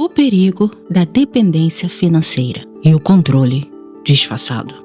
O perigo da dependência financeira e o controle disfarçado.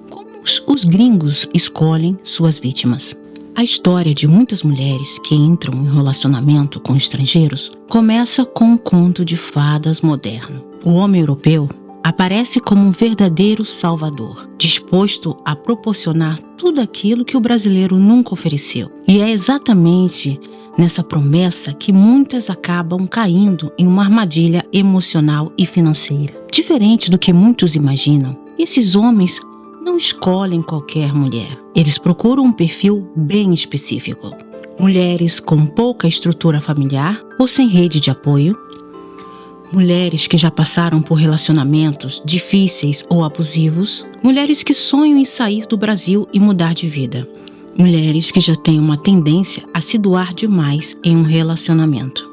Como os gringos escolhem suas vítimas? A história de muitas mulheres que entram em relacionamento com estrangeiros começa com um conto de fadas moderno. O homem europeu aparece como um verdadeiro salvador, disposto a proporcionar tudo aquilo que o brasileiro nunca ofereceu. E é exatamente nessa promessa que muitas acabam caindo em uma armadilha emocional e financeira. Diferente do que muitos imaginam, esses homens não escolhem qualquer mulher. Eles procuram um perfil bem específico. Mulheres com pouca estrutura familiar ou sem rede de apoio. Mulheres que já passaram por relacionamentos difíceis ou abusivos. Mulheres que sonham em sair do Brasil e mudar de vida. Mulheres que já têm uma tendência a se doar demais em um relacionamento.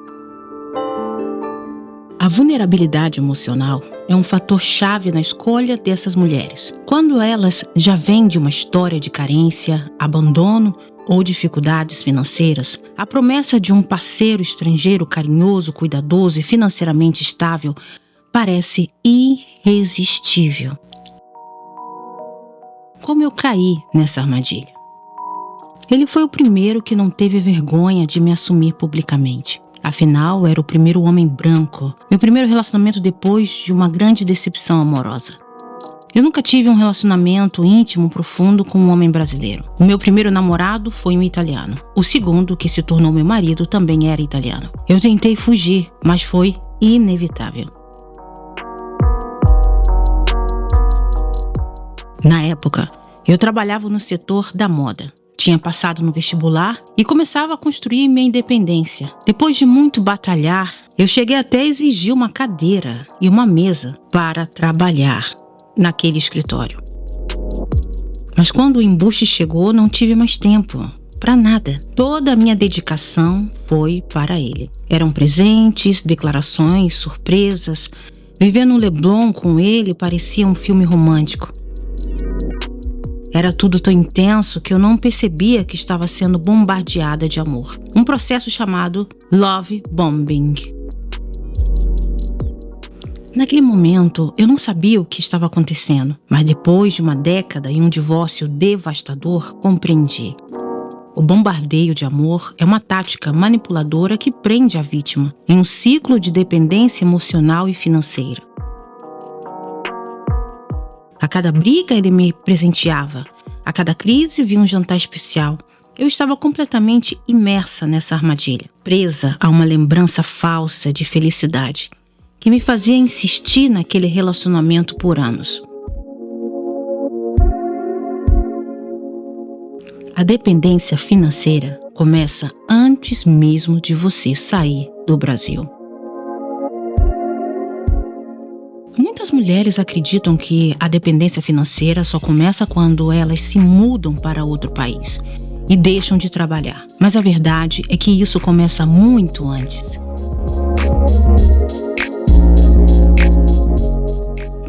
A vulnerabilidade emocional é um fator chave na escolha dessas mulheres. Quando elas já vêm de uma história de carência, abandono ou dificuldades financeiras, a promessa de um parceiro estrangeiro carinhoso, cuidadoso e financeiramente estável parece irresistível. Como eu caí nessa armadilha? Ele foi o primeiro que não teve vergonha de me assumir publicamente. Afinal, era o primeiro homem branco, meu primeiro relacionamento depois de uma grande decepção amorosa. Eu nunca tive um relacionamento íntimo profundo com um homem brasileiro. O meu primeiro namorado foi um italiano. O segundo, que se tornou meu marido, também era italiano. Eu tentei fugir, mas foi inevitável. Na época, eu trabalhava no setor da moda. Tinha passado no vestibular e começava a construir minha independência. Depois de muito batalhar, eu cheguei até a exigir uma cadeira e uma mesa para trabalhar naquele escritório. Mas quando o embuste chegou, não tive mais tempo para nada. Toda a minha dedicação foi para ele. Eram presentes, declarações, surpresas. Viver no Leblon com ele parecia um filme romântico. Era tudo tão intenso que eu não percebia que estava sendo bombardeada de amor. Um processo chamado love bombing. Naquele momento, eu não sabia o que estava acontecendo, mas depois de uma década e um divórcio devastador, compreendi. O bombardeio de amor é uma tática manipuladora que prende a vítima em um ciclo de dependência emocional e financeira. A cada briga ele me presenteava. A cada crise via um jantar especial. Eu estava completamente imersa nessa armadilha, presa a uma lembrança falsa de felicidade, que me fazia insistir naquele relacionamento por anos. A dependência financeira começa antes mesmo de você sair do Brasil. Muitas mulheres acreditam que a dependência financeira só começa quando elas se mudam para outro país e deixam de trabalhar. Mas a verdade é que isso começa muito antes.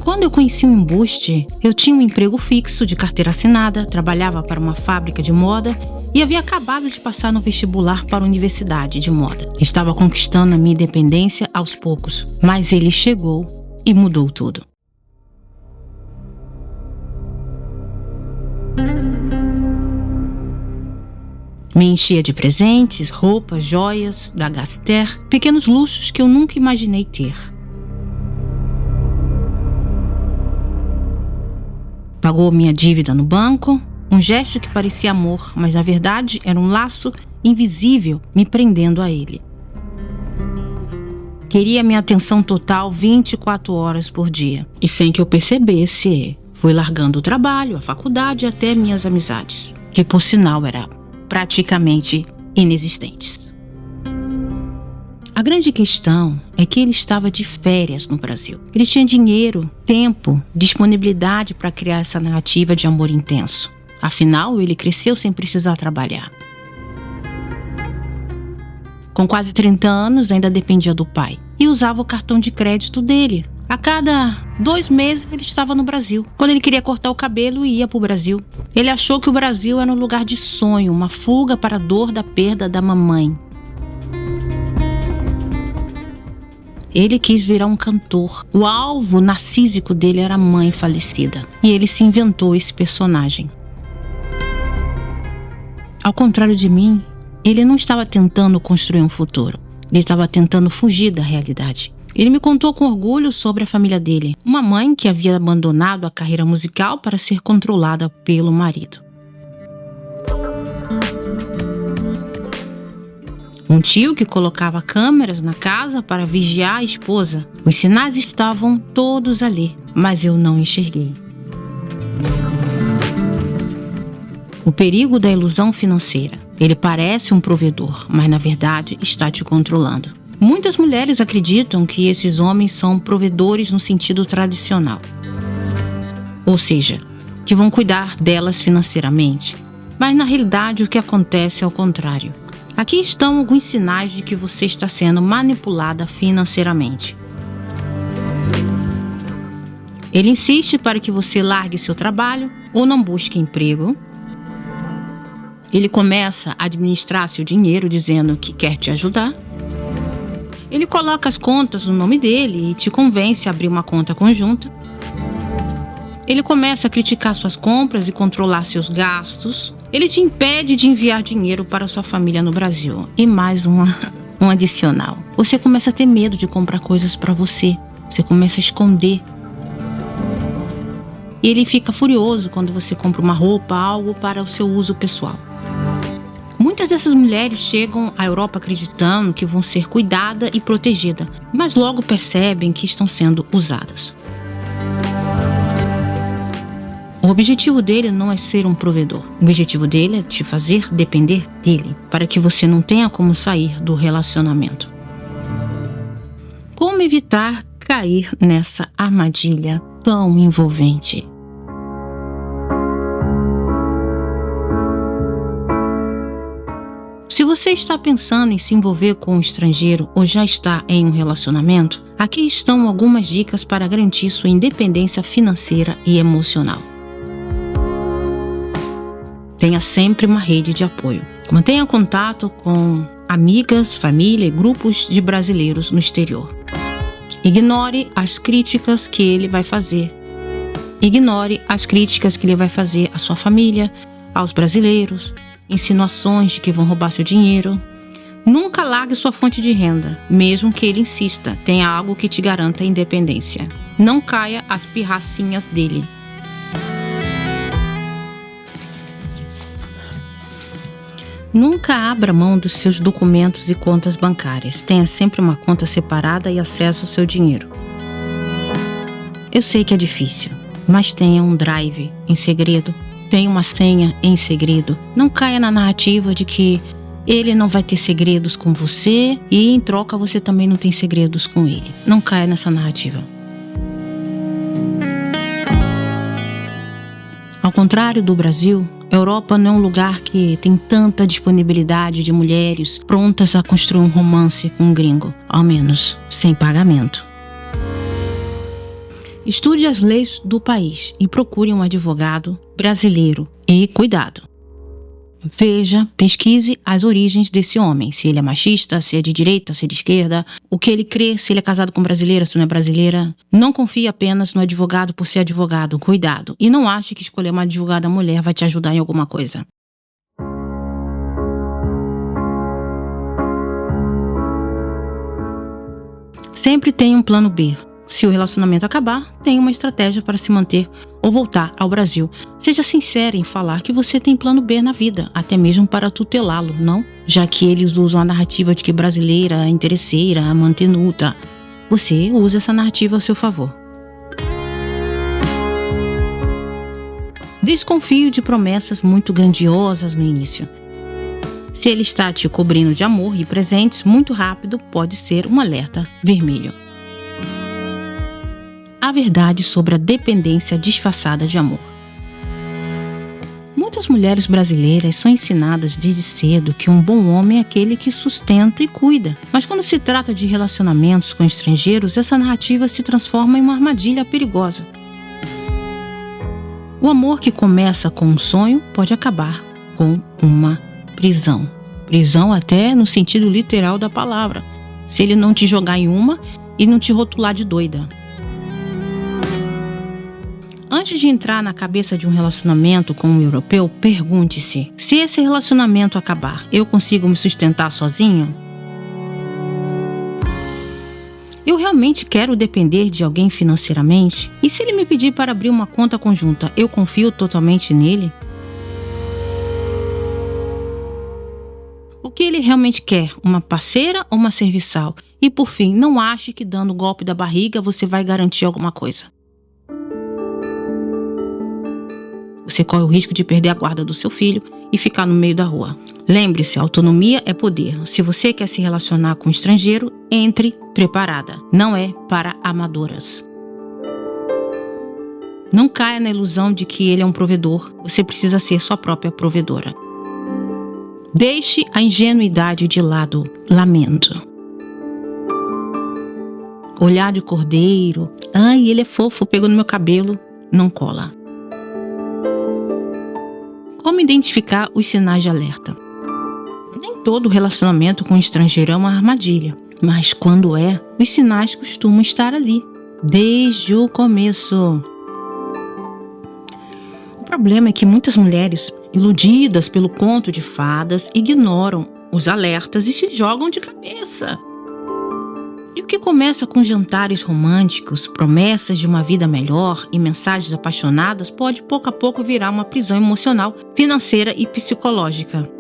Quando eu conheci o embuste, eu tinha um emprego fixo de carteira assinada, trabalhava para uma fábrica de moda e havia acabado de passar no vestibular para a universidade de moda. Estava conquistando a minha independência aos poucos, mas ele chegou e mudou tudo. Me enchia de presentes, roupas, joias, da Gaster, pequenos luxos que eu nunca imaginei ter. Pagou minha dívida no banco, um gesto que parecia amor, mas na verdade era um laço invisível me prendendo a ele. Queria minha atenção total 24 horas por dia. E sem que eu percebesse, fui largando o trabalho, a faculdade e até minhas amizades, que por sinal eram praticamente inexistentes. A grande questão é que ele estava de férias no Brasil. Ele tinha dinheiro, tempo, disponibilidade para criar essa narrativa de amor intenso. Afinal, ele cresceu sem precisar trabalhar. Com quase 30 anos, ainda dependia do pai e usava o cartão de crédito dele. A cada 2 meses ele estava no Brasil. Quando ele queria cortar o cabelo, ia para o Brasil. Ele achou que o Brasil era um lugar de sonho, uma fuga para a dor da perda da mamãe. Ele quis virar um cantor. O alvo narcísico dele era a mãe falecida. E ele se inventou esse personagem. Ao contrário de mim, ele não estava tentando construir um futuro. Ele estava tentando fugir da realidade. Ele me contou com orgulho sobre a família dele. Uma mãe que havia abandonado a carreira musical para ser controlada pelo marido. Um tio que colocava câmeras na casa para vigiar a esposa. Os sinais estavam todos ali, mas eu não enxerguei. O perigo da ilusão financeira. Ele parece um provedor, mas na verdade está te controlando. Muitas mulheres acreditam que esses homens são provedores no sentido tradicional. Ou seja, que vão cuidar delas financeiramente. Mas na realidade o que acontece é o contrário. Aqui estão alguns sinais de que você está sendo manipulada financeiramente. Ele insiste para que você largue seu trabalho ou não busque emprego. Ele começa a administrar seu dinheiro dizendo que quer te ajudar. Ele coloca as contas no nome dele e te convence a abrir uma conta conjunta. Ele começa a criticar suas compras e controlar seus gastos. Ele te impede de enviar dinheiro para sua família no Brasil. E mais um adicional. Você começa a ter medo de comprar coisas para você. Você começa a esconder. E ele fica furioso quando você compra uma roupa, algo para o seu uso pessoal. Muitas dessas mulheres chegam à Europa acreditando que vão ser cuidadas e protegidas, mas logo percebem que estão sendo usadas. O objetivo dele não é ser um provedor. O objetivo dele é te fazer depender dele, para que você não tenha como sair do relacionamento. Como evitar cair nessa armadilha tão envolvente? Se você está pensando em se envolver com um estrangeiro ou já está em um relacionamento, aqui estão algumas dicas para garantir sua independência financeira e emocional. Tenha sempre uma rede de apoio. Mantenha contato com amigas, família e grupos de brasileiros no exterior. Ignore as críticas que ele vai fazer. Ignore as críticas que ele vai fazer à sua família, aos brasileiros, insinuações de que vão roubar seu dinheiro. Nunca largue sua fonte de renda, mesmo que ele insista. Tenha algo que te garanta a independência. Não caia às pirracinhas dele. Nunca abra mão dos seus documentos e contas bancárias. Tenha sempre uma conta separada e acesso ao seu dinheiro. Eu sei que é difícil, mas tenha um drive em segredo. Tenha uma senha em segredo. Não caia na narrativa de que ele não vai ter segredos com você e em troca você também não tem segredos com ele. Não caia nessa narrativa. Ao contrário do Brasil, a Europa não é um lugar que tem tanta disponibilidade de mulheres prontas a construir um romance com um gringo, ao menos sem pagamento. Estude as leis do país e procure um advogado brasileiro. E cuidado! Veja, pesquise as origens desse homem, se ele é machista, se é de direita, se é de esquerda, o que ele crê, se ele é casado com brasileira, se não é brasileira. Não confie apenas no advogado por ser advogado, cuidado. E não ache que escolher uma advogada mulher vai te ajudar em alguma coisa. Sempre tenha um plano B. Se o relacionamento acabar, tenha uma estratégia para se manter ou voltar ao Brasil. Seja sincera em falar que você tem plano B na vida, até mesmo para tutelá-lo, não? Já que eles usam a narrativa de que brasileira é interesseira, mantenuta. Você usa essa narrativa a seu favor. Desconfie de promessas muito grandiosas no início. Se ele está te cobrindo de amor e presentes muito rápido, pode ser um alerta vermelho. A verdade sobre a dependência disfarçada de amor. Muitas mulheres brasileiras são ensinadas desde cedo que um bom homem é aquele que sustenta e cuida. Mas quando se trata de relacionamentos com estrangeiros, essa narrativa se transforma em uma armadilha perigosa. O amor que começa com um sonho pode acabar com uma prisão. Prisão até no sentido literal da palavra. Se ele não te jogar em uma, e não te rotular de doida. Antes de entrar na cabeça de um relacionamento com um europeu, pergunte-se: se esse relacionamento acabar, eu consigo me sustentar sozinho? Eu realmente quero depender de alguém financeiramente? E se ele me pedir para abrir uma conta conjunta, eu confio totalmente nele? O que ele realmente quer? Uma parceira ou uma serviçal? E por fim, não ache que dando o golpe da barriga você vai garantir alguma coisa. Você corre o risco de perder a guarda do seu filho e ficar no meio da rua. Lembre-se, autonomia é poder. Se você quer se relacionar com um estrangeiro, entre preparada. Não é para amadoras. Não caia na ilusão de que ele é um provedor. Você precisa ser sua própria provedora. Deixe a ingenuidade de lado. Lamento. Olhar de cordeiro. Ai, ele é fofo, pegou no meu cabelo. Não cola. Como identificar os sinais de alerta? Nem todo relacionamento com um estrangeiro é uma armadilha, mas quando é, os sinais costumam estar ali, desde o começo. O problema é que muitas mulheres, iludidas pelo conto de fadas, ignoram os alertas e se jogam de cabeça. E o que começa com jantares românticos, promessas de uma vida melhor e mensagens apaixonadas pode pouco a pouco virar uma prisão emocional, financeira e psicológica.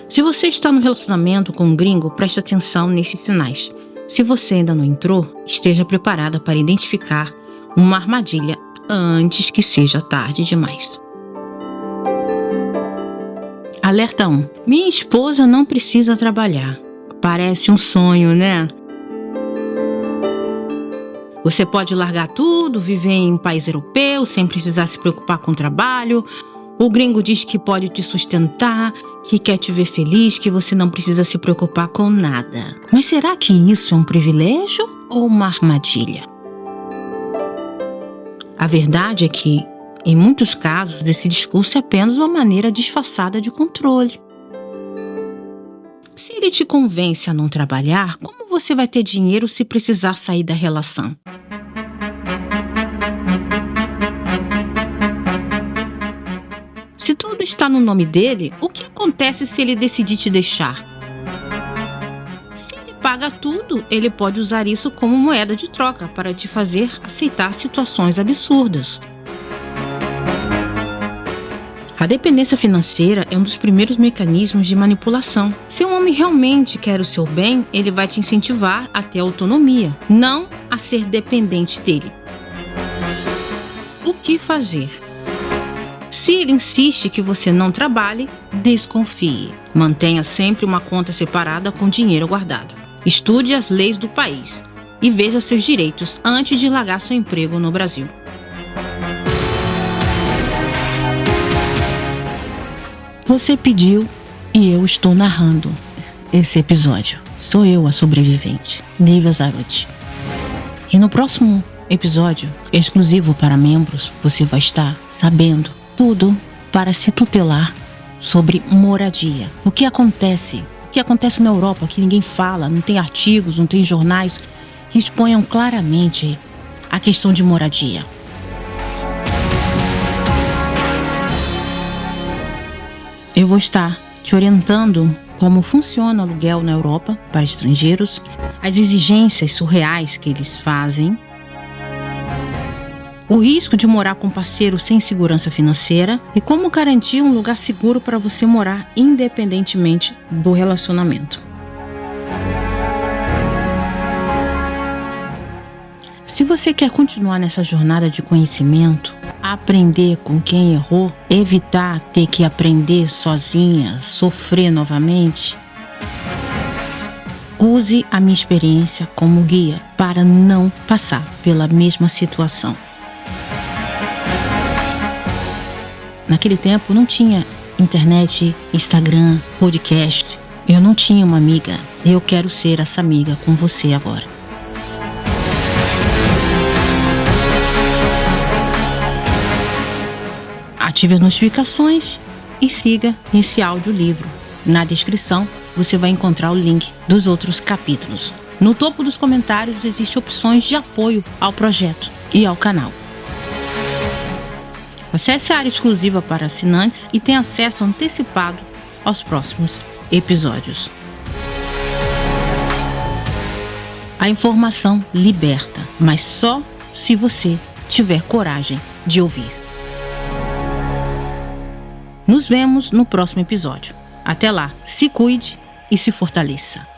Se você está no relacionamento com um gringo, preste atenção nesses sinais. Se você ainda não entrou, esteja preparada para identificar uma armadilha antes que seja tarde demais. Alerta 1. Minha esposa não precisa trabalhar. Parece um sonho, né? Você pode largar tudo, viver em um país europeu sem precisar se preocupar com o trabalho. O gringo diz que pode te sustentar, que quer te ver feliz, que você não precisa se preocupar com nada. Mas será que isso é um privilégio ou uma armadilha? A verdade é que, em muitos casos, esse discurso é apenas uma maneira disfarçada de controle. Se ele te convence a não trabalhar, como você vai ter dinheiro se precisar sair da relação? Se tudo está no nome dele, o que acontece se ele decidir te deixar? Se ele paga tudo, ele pode usar isso como moeda de troca para te fazer aceitar situações absurdas. A dependência financeira é um dos primeiros mecanismos de manipulação. Se um homem realmente quer o seu bem, ele vai te incentivar a ter autonomia, não a ser dependente dele. O que fazer? Se ele insiste que você não trabalhe, desconfie. Mantenha sempre uma conta separada com dinheiro guardado. Estude as leis do país e veja seus direitos antes de largar seu emprego no Brasil. Você pediu e eu estou narrando esse episódio. Sou eu a sobrevivente, Nívia Zaruti. E no próximo episódio, exclusivo para membros, você vai estar sabendo tudo para se tutelar sobre moradia. O que acontece na Europa que ninguém fala, não tem artigos, não tem jornais que exponham claramente a questão de moradia. Eu vou estar te orientando como funciona o aluguel na Europa para estrangeiros, as exigências surreais que eles fazem, o risco de morar com parceiro sem segurança financeira e como garantir um lugar seguro para você morar independentemente do relacionamento. Se você quer continuar nessa jornada de conhecimento, aprender com quem errou, evitar ter que aprender sozinha, sofrer novamente, use a minha experiência como guia para não passar pela mesma situação. Naquele tempo não tinha internet, Instagram, podcast. Eu não tinha uma amiga. Eu quero ser essa amiga com você agora. Ative as notificações e siga esse audiolivro. Na descrição você vai encontrar o link dos outros capítulos. No topo dos comentários existem opções de apoio ao projeto e ao canal. Acesse a área exclusiva para assinantes e tenha acesso antecipado aos próximos episódios. A informação liberta, mas só se você tiver coragem de ouvir. Nos vemos no próximo episódio. Até lá, se cuide e se fortaleça.